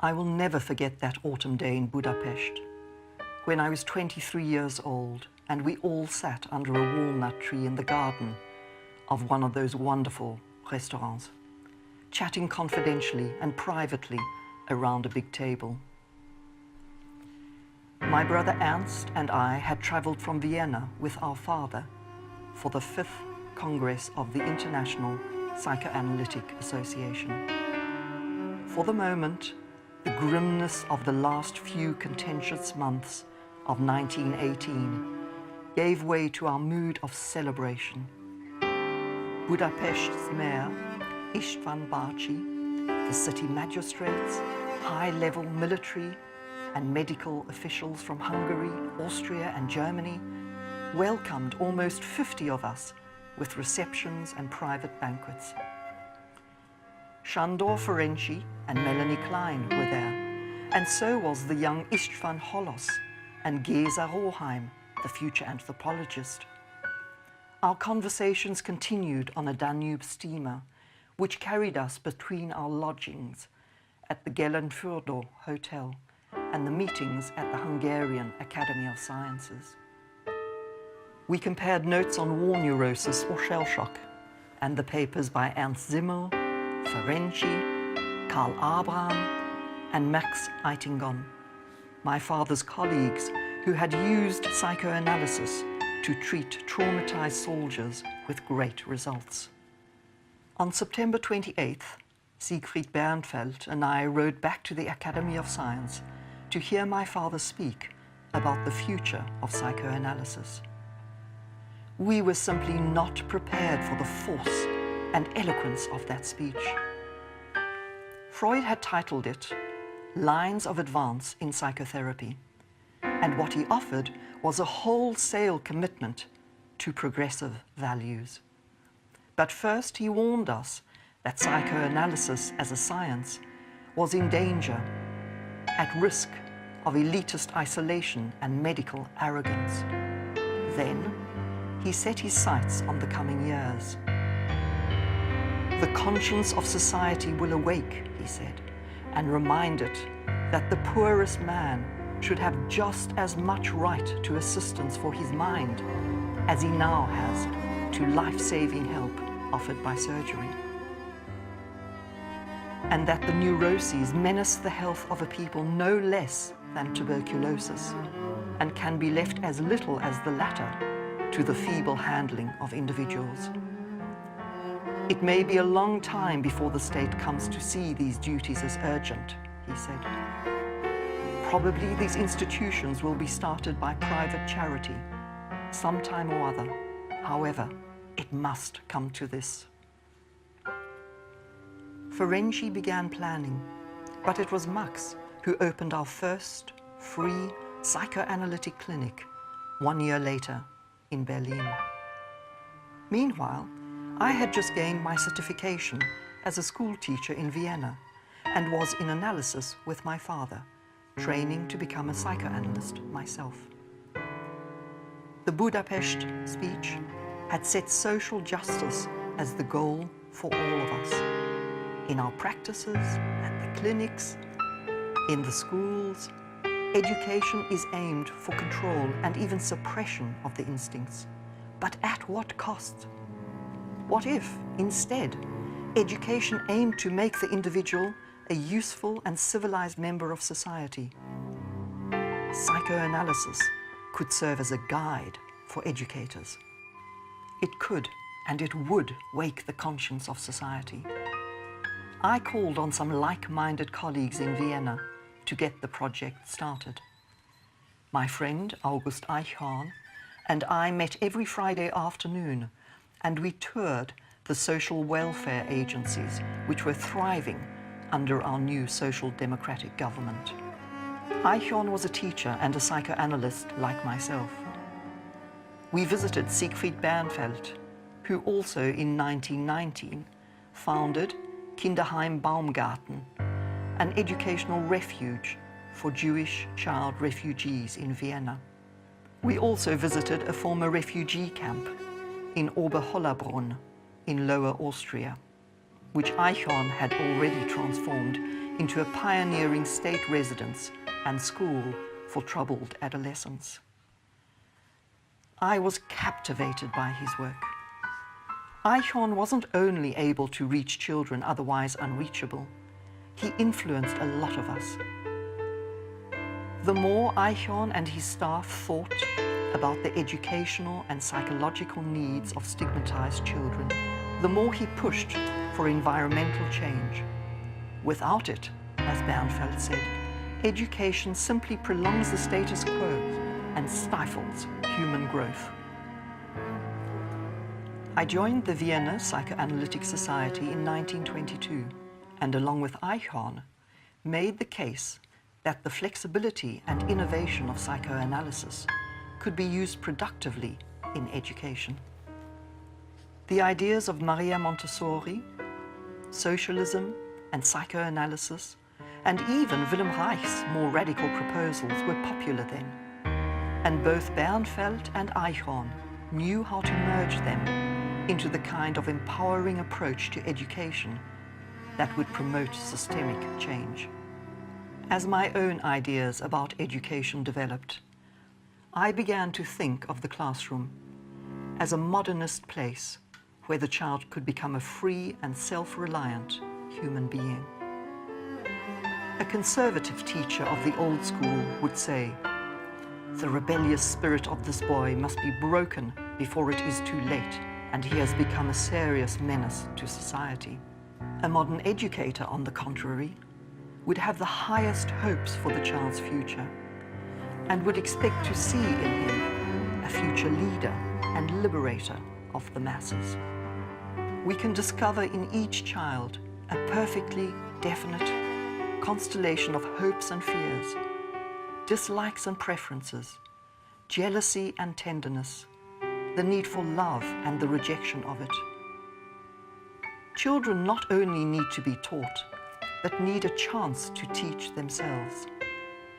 I will never forget that autumn day in Budapest, when I was 23 years old and we all sat under a walnut tree in the garden of one of those wonderful restaurants, chatting confidentially and privately around a big table. My brother Ernst and I had traveled from Vienna with our father for the 5th Congress of the International Psychoanalytic Association. For the moment, the grimness of the last few contentious months of 1918 gave way to our mood of celebration. Budapest's mayor, István Bácsi, the city magistrates, high-level military and medical officials from Hungary, Austria and Germany welcomed almost 50 of us with receptions and private banquets. Sándor Ferenczi and Melanie Klein were there, and so was the young István Holos and Géza Róheim, the future anthropologist. Our conversations continued on a Danube steamer, which carried us between our lodgings at the Gellenfürdo Hotel and the meetings at the Hungarian Academy of Sciences. We compared notes on war neurosis or shell shock and the papers by Ernst Simmel, Ferenczi, Karl Abraham and Max Eitingon, my father's colleagues who had used psychoanalysis to treat traumatized soldiers with great results. On September 28th, Siegfried Bernfeld and I rode back to the Academy of Science to hear my father speak about the future of psychoanalysis. We were simply not prepared for the force and eloquence of that speech. Freud had titled it Lines of Advance in Psychotherapy, and what he offered was a wholesale commitment to progressive values. But first he warned us that psychoanalysis as a science was in danger, at risk of elitist isolation and medical arrogance. Then he set his sights on the coming years. The conscience of society will awake, he said, and remind it that the poorest man should have just as much right to assistance for his mind as he now has to life-saving help offered by surgery. And that the neuroses menace the health of a people no less than tuberculosis, and can be left as little as the latter to the feeble handling of individuals. It may be a long time before the state comes to see these duties as urgent, he said. Probably these institutions will be started by private charity, sometime or other. However, it must come to this. Ferenczi began planning, but it was Max who opened our first free psychoanalytic clinic 1 year later in Berlin. Meanwhile, I had just gained my certification as a school teacher in Vienna and was in analysis with my father, training to become a psychoanalyst myself. The Budapest speech had set social justice as the goal for all of us. In our practices, at the clinics, in the schools, education is aimed for control and even suppression of the instincts. But at what cost? What if, instead, education aimed to make the individual a useful and civilized member of society? Psychoanalysis could serve as a guide for educators. It could and it would wake the conscience of society. I called on some like-minded colleagues in Vienna to get the project started. My friend August Eichhorn and I met every Friday afternoon, and we toured the social welfare agencies which were thriving under our new social democratic government. Eichhorn was a teacher and a psychoanalyst like myself. We visited Siegfried Bernfeld, who also in 1919 founded Kinderheim Baumgarten, an educational refuge for Jewish child refugees in Vienna. We also visited a former refugee camp in Oberhollabrunn in Lower Austria, which Eichhorn had already transformed into a pioneering state residence and school for troubled adolescents. I was captivated by his work. Eichhorn wasn't only able to reach children otherwise unreachable, he influenced a lot of us. The more Eichhorn and his staff thought about the educational and psychological needs of stigmatized children, the more he pushed for environmental change. Without it, as Bernfeld said, education simply prolongs the status quo and stifles human growth. I joined the Vienna Psychoanalytic Society in 1922 and, along with Eichhorn, made the case that the flexibility and innovation of psychoanalysis could be used productively in education. The ideas of Maria Montessori, socialism and psychoanalysis, and even Wilhelm Reich's more radical proposals were popular then, and both Bernfeld and Eichhorn knew how to merge them into the kind of empowering approach to education that would promote systemic change. As my own ideas about education developed, I began to think of the classroom as a modernist place where the child could become a free and self-reliant human being. A conservative teacher of the old school would say, "The rebellious spirit of this boy must be broken before it is too late, and he has become a serious menace to society." A modern educator, on the contrary, would have the highest hopes for the child's future and would expect to see in him a future leader and liberator of the masses. We can discover in each child a perfectly definite constellation of hopes and fears, dislikes and preferences, jealousy and tenderness, the need for love and the rejection of it. Children not only need to be taught, but need a chance to teach themselves.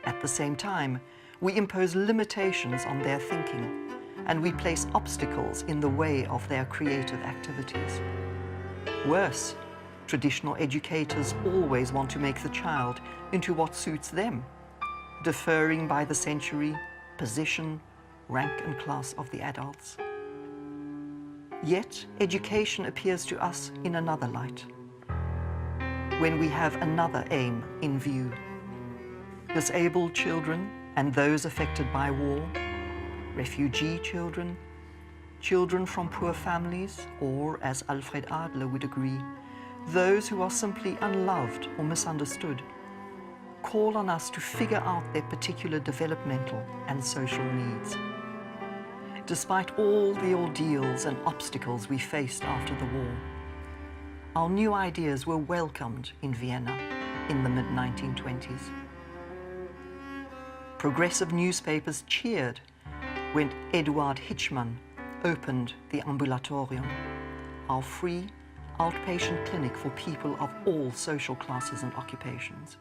At the same time, we impose limitations on their thinking, and we place obstacles in the way of their creative activities. Worse, traditional educators always want to make the child into what suits them, deferring by the century, position, rank and class of the adults. Yet, education appears to us in another light, when we have another aim in view. Disabled children and those affected by war, refugee children, children from poor families, or, as Alfred Adler would agree, those who are simply unloved or misunderstood, call on us to figure out their particular developmental and social needs. Despite all the ordeals and obstacles we faced after the war, our new ideas were welcomed in Vienna in the mid-1920s. Progressive newspapers cheered when Eduard Hitschmann opened the Ambulatorium, our free outpatient clinic for people of all social classes and occupations.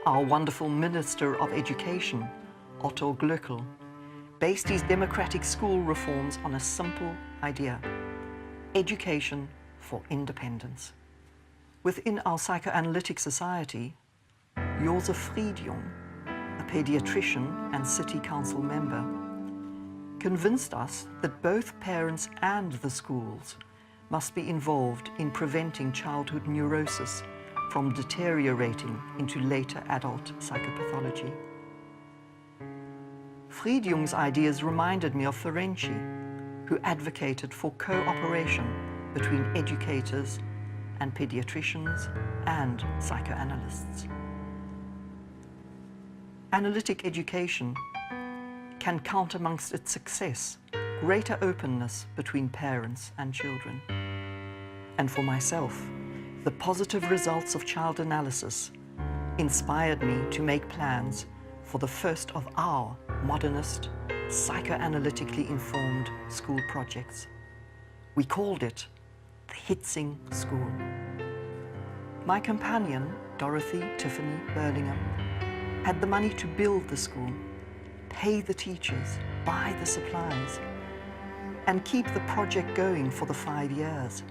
Our wonderful Minister of Education, Otto Glöckl, based his democratic school reforms on a simple idea: education for independence. Within our psychoanalytic society, Josef Friedjung, a pediatrician and city council member, convinced us that both parents and the schools must be involved in preventing childhood neurosis from deteriorating into later adult psychopathology. Friedjung's ideas reminded me of Ferenczi, who advocated for cooperation between educators and pediatricians and psychoanalysts. Analytic education can count amongst its success greater openness between parents and children. And for myself, the positive results of child analysis inspired me to make plans for the first of our modernist, psychoanalytically informed school projects. We called it the Hitzing School. My companion, Dorothy Tiffany Burlingham, had the money to build the school, pay the teachers, buy the supplies, and keep the project going for the 5 years.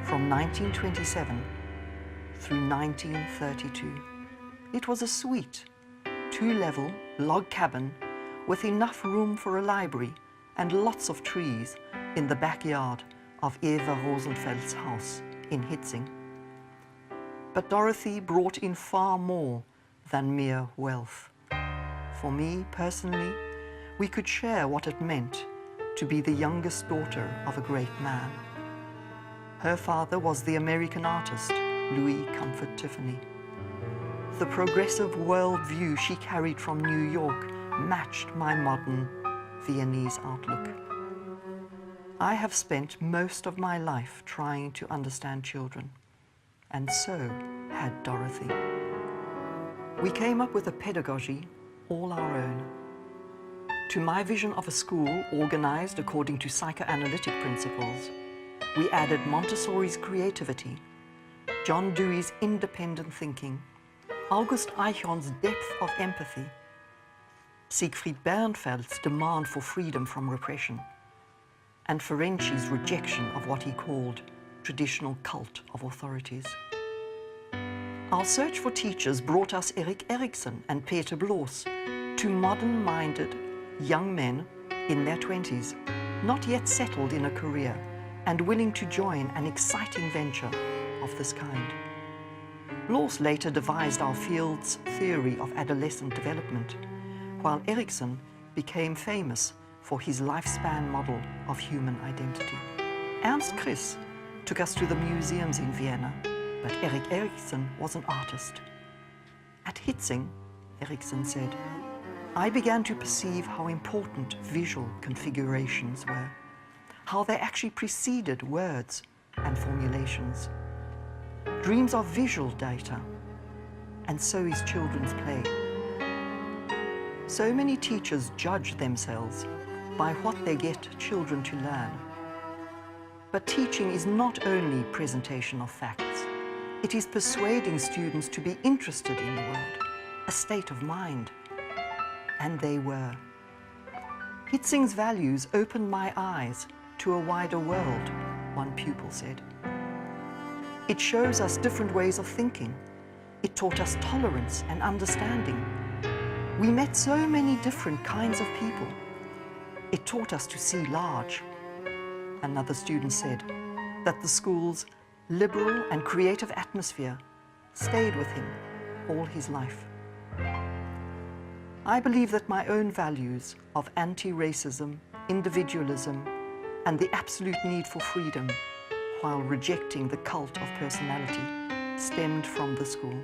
From 1927 through 1932. It was a sweet, two-level log cabin with enough room for a library and lots of trees in the backyard of Eva Rosenfeld's house in Hitzing. But Dorothy brought in far more than mere wealth. For me, personally, we could share what it meant to be the youngest daughter of a great man. Her father was the American artist, Louis Comfort Tiffany. The progressive worldview she carried from New York matched my modern Viennese outlook. I have spent most of my life trying to understand children, and so had Dorothy. We came up with a pedagogy all our own. To my vision of a school organized according to psychoanalytic principles, we added Montessori's creativity, John Dewey's independent thinking, August Eichhorn's depth of empathy, Siegfried Bernfeld's demand for freedom from repression, and Ferenczi's rejection of what he called traditional cult of authorities. Our search for teachers brought us Erik Erikson and Peter Bloss, two modern-minded young men in their 20s, not yet settled in a career and willing to join an exciting venture of this kind. Bloss later devised our field's theory of adolescent development, while Erikson became famous for his lifespan model of human identity. Ernst Kriss took us to the museums in Vienna, but Erik Erikson was an artist. At Hitzing, Erikson said, I began to perceive how important visual configurations were, how they actually preceded words and formulations. Dreams are visual data, and so is children's play. So many teachers judge themselves by what they get children to learn. But teaching is not only presentation of facts, it is persuading students to be interested in the world, a state of mind. And they were. Hitzing's values opened my eyes to a wider world, one pupil said. It shows us different ways of thinking. It taught us tolerance and understanding. We met so many different kinds of people. It taught us to see large. Another student said that the school's liberal and creative atmosphere stayed with him all his life. I believe that my own values of anti-racism, individualism, and the absolute need for freedom, while rejecting the cult of personality, stemmed from the school.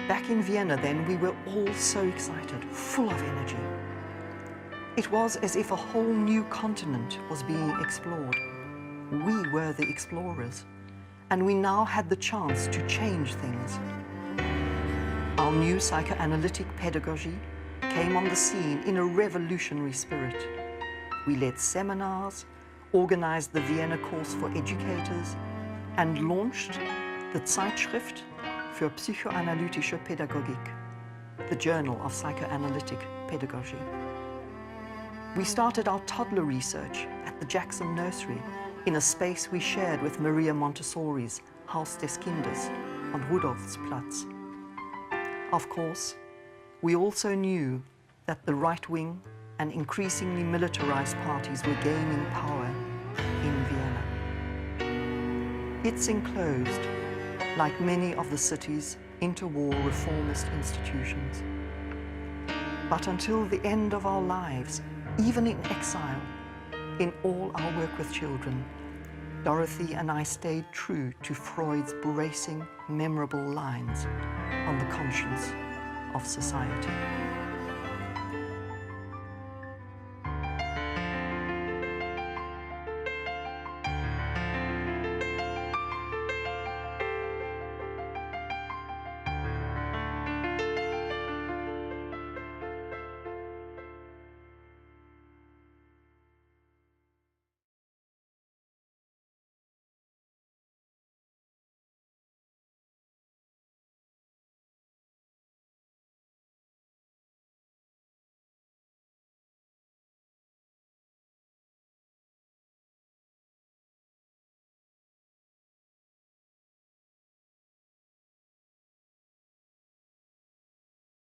Back in Vienna then, we were all so excited, full of energy. It was as if a whole new continent was being explored. We were the explorers, and we now had the chance to change things. Our new psychoanalytic pedagogy came on the scene in a revolutionary spirit. We led seminars, organized the Vienna course for educators, and launched the Zeitschrift für psychoanalytische Pädagogik, the Journal of Psychoanalytic Pedagogy. We started our toddler research at the Jackson Nursery in a space we shared with Maria Montessori's Haus des Kindes on Rudolfsplatz. Of course, we also knew that the right-wing and increasingly militarized parties were gaining power in Vienna. Hitzing closed, like many of the city's interwar reformist institutions. But until the end of our lives, even in exile, in all our work with children, Dorothy and I stayed true to Freud's bracing, memorable lines on the conscience of society.